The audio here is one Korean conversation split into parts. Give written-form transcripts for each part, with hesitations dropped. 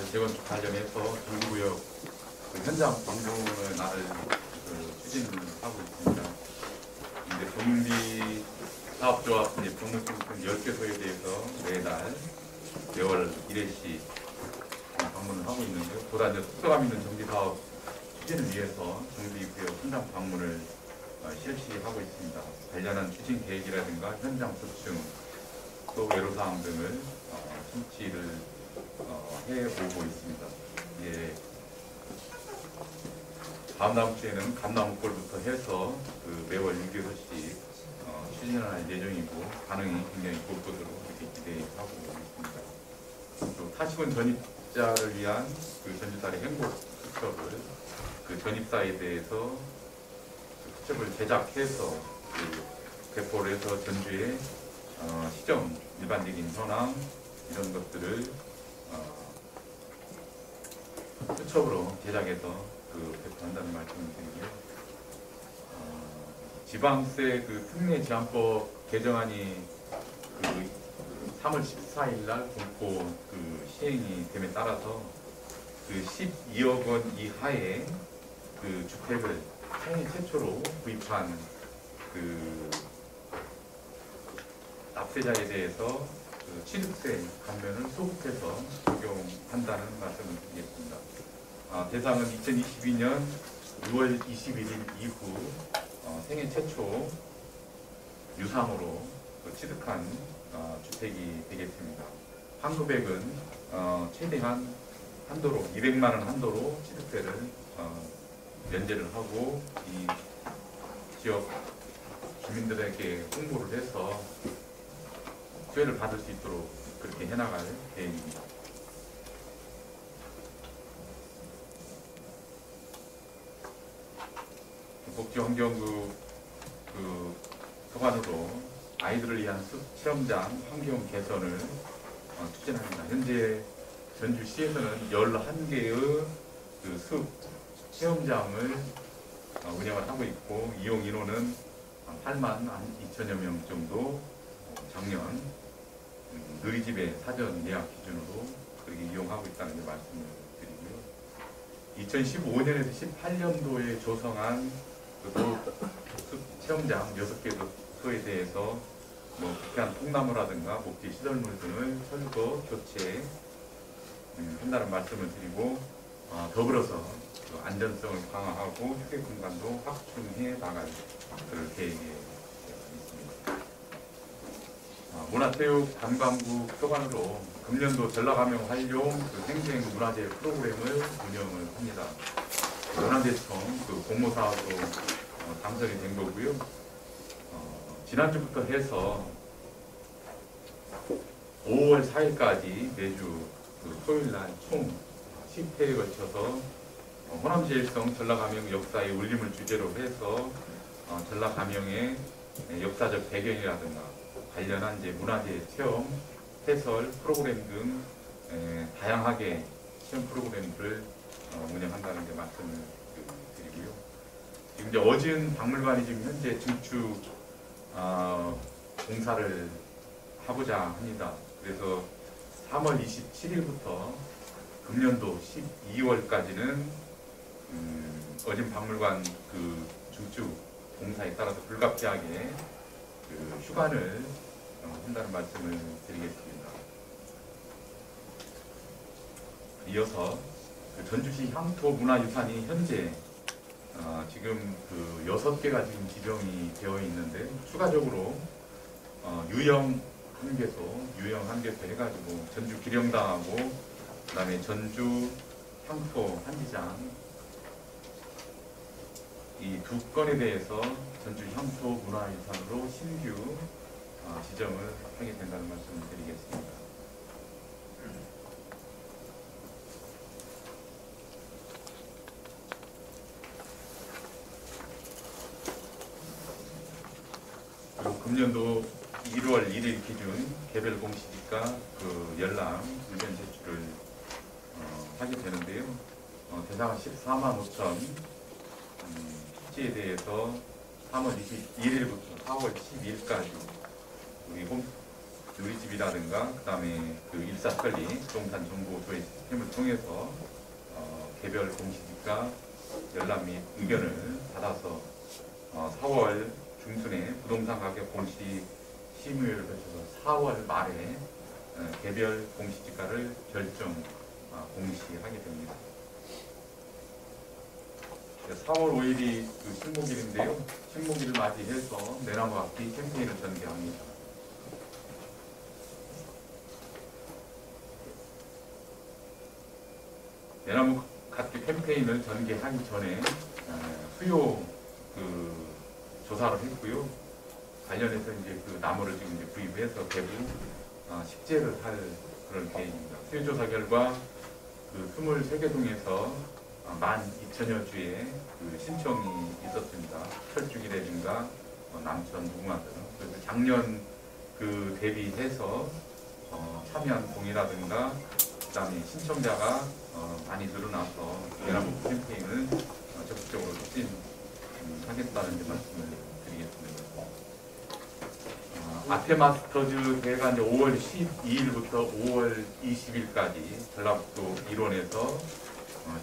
개발 재건축 관련해서 정부구역 현장 방문을 나를 추진을 하고 있습니다. 이제 동비 사업조합 이제 병목증권 10개소에 대해서 매달 매월 1회씩 방문을 하고 있는데요. 보다 이제 속도감 있는 정비 사업 추진을 위해서 정비구역 현장 방문을 실시하고 있습니다. 관련한 추진 계획이라든가 현장 보충 또 외로사항 등을 성취를 해오고 있습니다. 예. 다음 주에는 감나무골부터 해서 매월 6개소씩 추진을 할 예정이고 반응이 굉장히 좋도록 이렇게 기대하고 있습니다. 또 타시군 전입자를 위한 전주달의 행복 수첩을 전입사에 대해서 수첩을 제작해서 배포를 해서 전주의 시정 일반적인 현황 이런 것들을 수첩으로 제작해서 배포한다는 말씀을 드리고요. 지방세 특례 제한법 개정안이 3월 14일 날 공포 시행이 됨에 따라서 12억 원 이하의 주택을 생애 최초로 구입한 납세자에 대해서 취득세 감면을 소급해서 적용한다는 말씀을 드리겠습니다. 대상은 2022년 6월 21일 이후 생애 최초 유상으로 취득한 주택이 되겠습니다. 환급액은 최대한 한도로 200만 원 한도로 취득세를 면제를 하고 이 지역 주민들에게 홍보를 해서 수혜를 받을 수 있도록 그렇게 해나갈 계획입니다. 복지환경부 소관으로 아이들을 위한 숲 체험장 환경 개선을 추진합니다. 현재 전주시에서는 11개의 숲 체험장을 운영을 하고 있고 이용 인원은 8만 2천여 명 정도 작년 너희집의 사전 예약 기준으로 그렇게 이용하고 있다는 말씀을 드리고요. 2015년에서 18년도에 조성한 체험장 6개 소에 대해서 불필요한 통나무라든가 목재 시설물 등을 철거, 교체 한다는 말씀을 드리고 더불어서 안전성을 강화하고 휴게 공간도 확충해 나갈 그럴 계획에 있습니다. 문화체육관광부 소관으로 금년도 전라감영 활용 생생문화재 프로그램을 운영을 합니다. 문화재청 공모사업으로 당선이 된 거고요. 지난주부터 해서 5월 4일까지 매주 토요일날 총 10회에 걸쳐서 호남제일성 전라감영 역사의 울림을 주제로 해서 전라감영의 역사적 배경이라든가 관련한 문화재 체험, 해설, 프로그램 등 다양하게 시험 프로그램들을 운영한다는 데 말씀을 드리고요. 지금 어진 박물관이 지금 현재 증축 공사를 하고자 합니다. 그래서 3월 27일부터 금년도 12월까지는 어진 박물관 증축 공사에 따라서 불가피하게 휴관을 한다는 말씀을 드리겠습니다. 이어서 전주시 향토 문화유산이 현재 지금 6개가 지금 지정이 되어 있는데 추가적으로 유형 한개소 해가지고 전주 기령당하고 그다음에 전주 향토 한지장 이 두 건에 대해서 전주 향토 문화유산으로 신규 지정을 하게 된다는 말씀을 드리겠습니다. 그리고 금년도 1월 1일 기준 개별 공시지가 열람 의견 제출을 하게 되는데요. 대상은 14만 5천 시에 대해서 3월 21일부터 4월 12일까지 우리 우리 집이라든가 그다음에 그 일사천리 부동산 정보 조회 시스템을 통해서 개별 공시지가 열람 및 의견을 받아서 4월 중순에 부동산 가격 공시 심의회를 거쳐서 4월 말에 개별 공시지가를 결정 공시하게 됩니다. 4월 5일이 그 식목일인데요. 식목일을 맞이해서 내나무 악기 캠페인을 전개합니다. 내나무 악기 캠페인을 전개하기 전에 수요 조사를 했고요. 관련해서 이제 그 나무를 지금 이제 구입해서 대부 식재를 할 그런 계획입니다. 수요 조사 결과 그 23개 동에서 12,000여 주의 그 신청이 있었습니다. 철쭉이라든가 남천, 무궁화 등. 그래서 작년 그 대비해서 참여한 동이라든가 그다음에 신청자가 많이 늘어나서 내나무 캠페인을 적극적으로 추진하겠다는 말씀을 드리겠습니다. 아테마스터즈 대회가 이제 5월 12일부터 5월 20일까지 전라북도 일원에서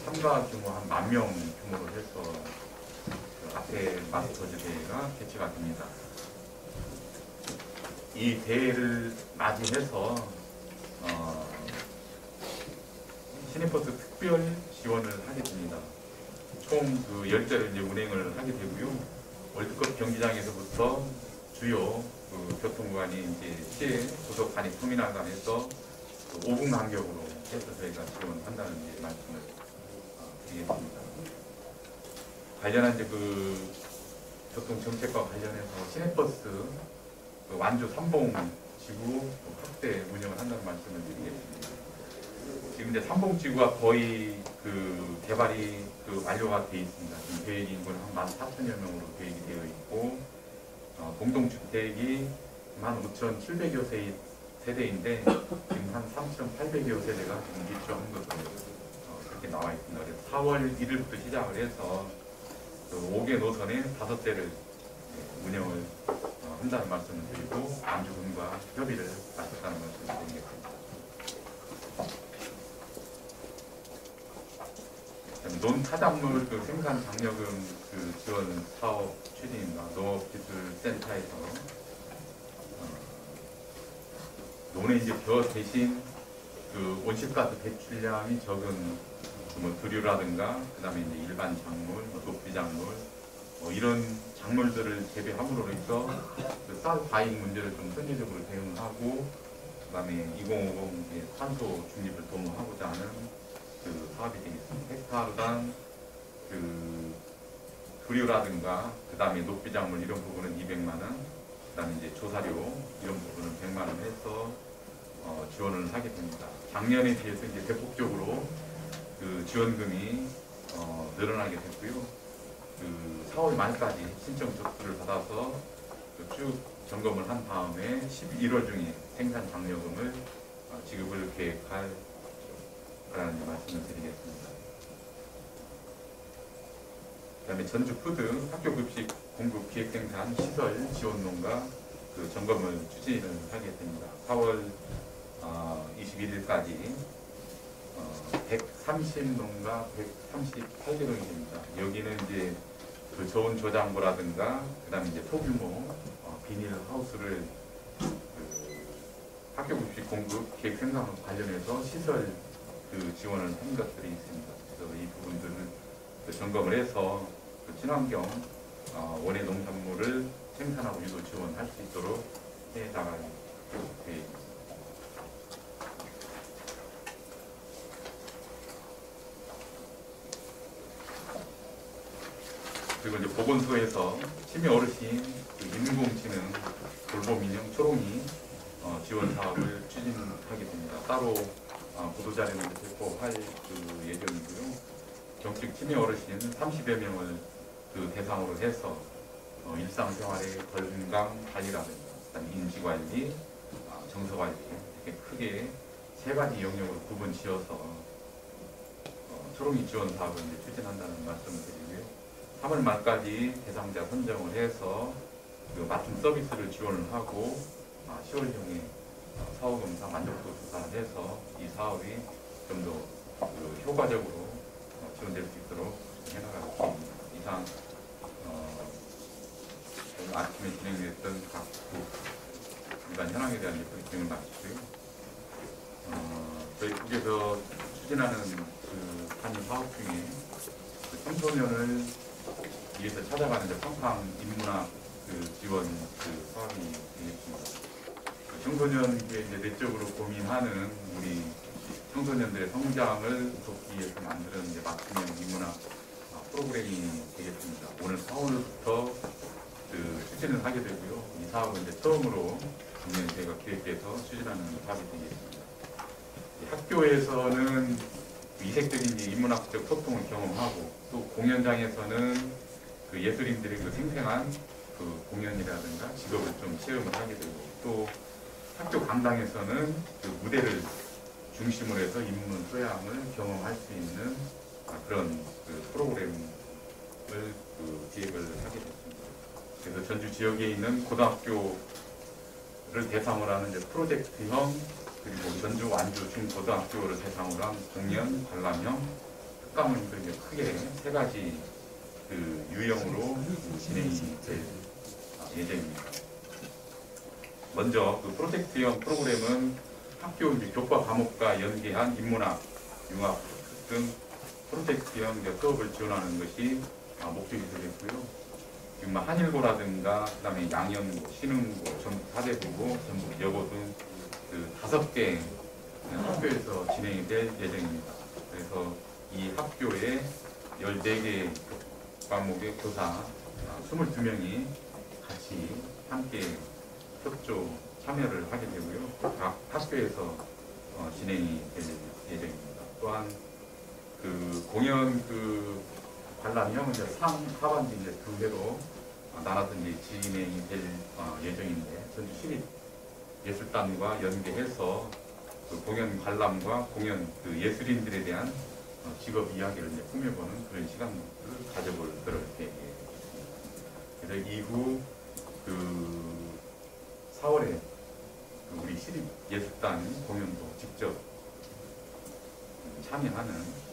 참가 규모 한 10,000명 규모로 해서 아테마스터즈 대회가 개최가 됩니다. 이 대회를 맞이해서 시내버스 특별 지원을 하게 됩니다. 총 그 10대를 이제 운행을 하게 되고요. 월드컵 경기장에서부터 주요 그 교통구간이 이제 시외 고속 간이 터미널 간에서 5분 간격으로 해서 저희가 지원한다는 이제 말씀을 드리겠습니다. 관련한 이제 그 교통 정책과 관련해서 시내버스 그 완주 3봉 지구 확대 운영을 한다는 말씀을 드리겠습니다. 지금 이제 3봉 지구가 거의 그 개발이 그 완료가 되어 있습니다. 지금 계획 인구는 한 14,000여 명으로 계획이 되어 있고 공동주택이 15,700여 세대인데 지금 한 3,800여 세대가 지금 입주한 것으로 그렇게 나와 있습니다. 그래서 4월 1일부터 시작을 해서 그 5개 노선에 5대를 운영을 한다는 말씀을 드리고 안주군과 협의를 마쳤다는 말씀을 드리겠습니다. 논타작물 그 생산 장려금 그 지원 사업 추진입니다. 농업기술센터에서 논에 이제 벼 대신 그 온실가스 배출량이 적은 뭐 드류라든가 그다음에 이제 일반 작물, 녹비작물 이런 작물들을 재배함으로 해서 그 쌀 과잉 문제를 좀 선제적으로 대응하고 그다음에 2050 탄소 중립을 도모하고자 하는 그 사업이 되겠습니다. 헥타르당 그 드류라든가 그다음에 녹비작물 이런 부분은 200만 원, 그다음에 이제 조사료 이런 부분은 100만 원 해서 지원을 하게 됩니다. 작년에 비해서 이제 대폭적으로 그 지원금이 늘어나게 됐고요. 그 4월 말까지 신청 접수를 받아서 쭉 점검을 한 다음에 11월 중에 생산 장려금을 지급을 계획할 거라는 말씀을 드리겠습니다. 그 다음에 전주푸드 학교급식 공급 기획생산 시설 지원론과 그 점검을 추진을 하게 됩니다. 4월 21일까지 130농가 138개동이 됩니다. 여기는 이제 그 저온 저장고라든가 그다음에 이제 소규모 비닐 하우스를 그 학교급식 공급 기획 생산과 관련해서 시설 그 지원을 한 것들이 있습니다. 그래서 이 부분들을 그 점검을 해서 그 친환경 원예 농산물을 생산하고 유도 지원할 수 있도록 해나갈 계획입니다. 그리고 이제 보건소에서 치매 어르신 그 인공지능 돌봄인형 초롱이 지원 사업을 추진하게 됩니다. 따로 보도자료는 배포할 그 예정이고요. 경증 치매 어르신 30여 명을 그 대상으로 해서 일상생활의 건강 관리라든가 그다음에 인지관리, 정서관리 이렇게 크게 3가지 영역으로 구분 지어서 초롱이 지원 사업을 이제 추진한다는 말씀을 드리고요. 3월 말까지 대상자 선정을 해서 그 맞춤 서비스를 지원을 하고 10월경에 사후검사 만족도 조사를 해서 이 사업이 좀 더 효과적으로 지원될 수 있도록 해나가겠습니다. 이상 오늘 아침에 진행됐던 각국 일반 현황에 대한 브리핑을 마치고요. 저희 국에서 추진하는 그 한일 사업 중에 그 청소년을 위해서 찾아가는 평강 인문학 그 지원 그 사업이 되겠습니다. 그 청소년에게 이제 내적으로 고민하는 우리 청소년들의 성장을 돕기 위해서 만드는 이제 맞춤형 인문학 프로그램이 되겠습니다. 오늘 4월부터 그 추진을 하게 되고요. 이 사업은 이제 처음으로 작년에 저희가 기획해서 추진하는 사업이 되겠습니다. 학교에서는 이색적인 인문학적 소통을 경험하고 또 공연장에서는 그 예술인들의 그 생생한 그 공연이라든가 직업을 좀 체험을 하게 되고 또 학교 강당에서는 그 무대를 중심으로 해서 인문 소양을 경험할 수 있는 그런 그 프로그램을 그 기획을 하게 됐습니다. 그래서 전주 지역에 있는 고등학교를 대상으로 하는 이제 프로젝트형 그리고 전주 완주 중고등학교를 대상으로 한 공연, 관람형, 특강을 이제 크게 세 가지 그 유형으로 진행이 될 예정입니다. 먼저 그 프로젝트형 프로그램은 학교 이제 교과 과목과 연계한 인문학, 융합 등 프로젝트형 수업을 지원하는 것이 목적이 되겠고요. 지금 한일고라든가 그다음에 양연고, 신흥고, 전북 사대부고, 전북 여고 등 그 5개 학교에서 진행이 될 예정입니다. 그래서 이 학교에 14개 과목의 교사 22명이 같이 함께 협조 참여를 하게 되고요. 각 학교에서 진행이 될 예정입니다. 또한 그 공연 그 관람형 이제 하반기 이제 2회로 나눠서 이제 진행이 될 예정인데 전주 시립 예술단과 연계해서 그 공연 관람과 공연 그 예술인들에 대한 직업 이야기를 이제 꾸며보는 그런 시간을 가져볼 그럴 계획입니다. 그래서 이후 그 4월에 우리 시립 예술단 공연도 직접 참여하는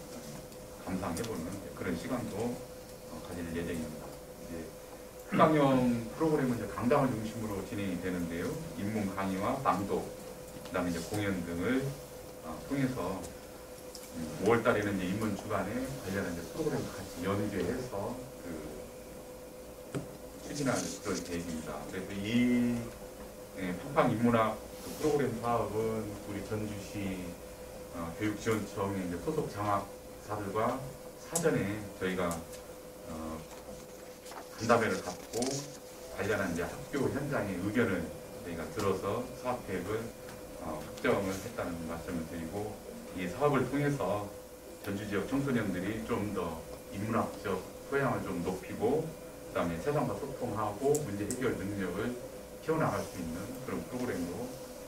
감상해보는 그런 시간도 가질 예정입니다. 이제 특강형 프로그램은 이제 강당을 중심으로 진행이 되는데요. 인문 강의와 낭독, 그다음에 이제 공연 등을 통해서 5월달에는 이제 인문 주간에 관련한 이제 프로그램을 같이 연계해서 그 추진할 그런 계획입니다. 그래서 이 팡팡 인문학 프로그램 사업은 우리 전주시 교육지원청의 이제 소속 장학사들과 사전에 저희가 간담회를 갖고 관련한 이제 학교 현장의 의견을 저희가 들어서 사업 계획을 확정을 했다는 말씀을 드리고 이 사업을 통해서 전주 지역 청소년들이 좀 더 인문학적 소양을 좀 높이고 그다음에 세상과 소통하고 문제 해결 능력을 키워나갈 수 있는 그런 프로그램으로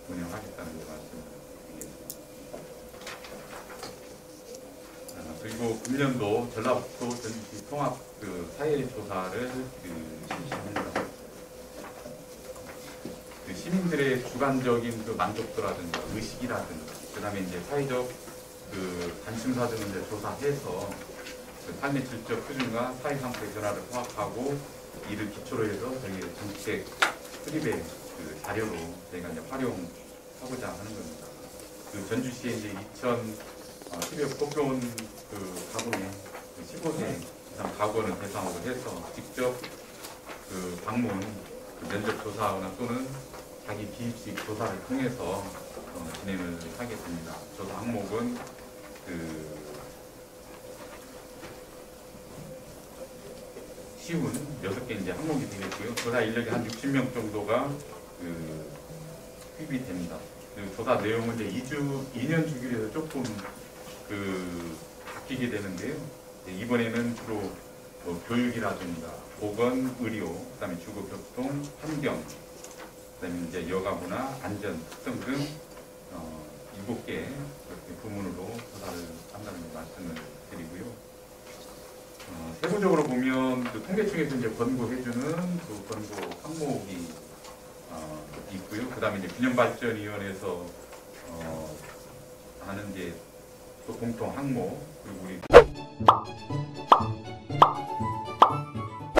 운영하겠다는 말씀을 드리겠습니다. 그리고 금년도 전라북도 전주시 통합 그 사회조사를 실시합니다. 그 시민들의 주관적인 그 만족도라든가 의식이라든가 그다음에 이제 사회적 그 관심사 등을 이제 조사해서 그 삶의 질적 수준과 사회 상태의 변화를 파악하고 이를 기초로 해서 저희 정책 수립의 그 자료로 저희가 이제 활용하고자 하는 겁니다. 그 전주시에 이제 2012년 뽑혀온 그 가구의 15세 이상 가구원을 대상으로 해서 직접 그 방문 그 면접 조사나 또는 자기 비입식 조사를 통해서 진행을 하게 됩니다. 조사 항목은 그 쉬운 6개 이제 항목이 되겠고요. 조사 인력이 한 60명 정도가 그 투입이 됩니다. 그리고 조사 내용은 이제 2년 주기로 해서 조금 그 바뀌게 되는데요. 이번에는 주로 뭐 교육이라든가 보건, 의료, 그다음에 주거, 교통, 환경, 그다음에 이제 여가문화, 안전, 특성 등 7개 이렇게 부문으로 조사를 한다는 말씀을 드리고요. 세부적으로 보면 그 통계청에서 이제 권고해주는 그 권고 항목이 있고요. 그다음에 이제 균형발전위원회에서 하는 게 또 공통 항목, 그리고 우리